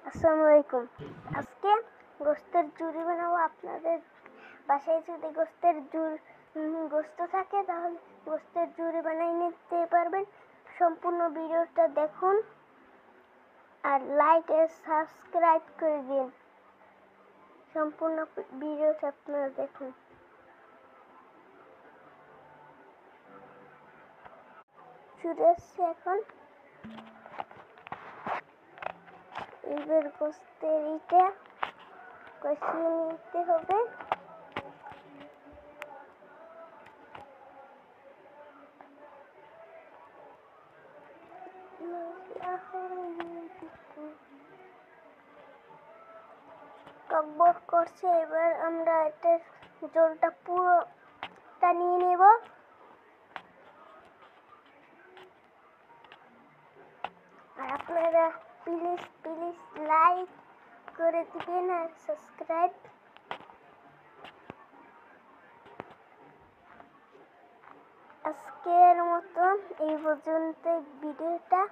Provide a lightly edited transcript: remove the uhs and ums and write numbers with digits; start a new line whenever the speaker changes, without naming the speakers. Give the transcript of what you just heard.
আসসালামু আলাইকুম। আজকে গোস্তের ঝুরি বানাবো। আপনাদের বাসায় যদি গোস্ত থাকে তাহলে গোস্তের ঝুরি বানিয়ে নিতে পারবেন। সম্পূর্ণ ভিডিওটা দেখুন আর লাইক আর সাবস্ক্রাইব করে দিন। সম্পূর্ণ ভিডিওটা আপনারা দেখুন। চুরে আসছে এখন। এবার গোস্তের ইটা কষিয়ে নিতে হবে। টকবক করছে। এবার আমরা এটার জলটা পুরোটা নিয়ে নেব। আর আপনারা প্লিজ লাইক করে দিবেন আর সাবস্ক্রাইব। আজকের মতো এই পর্যন্ত ভিডিওটা।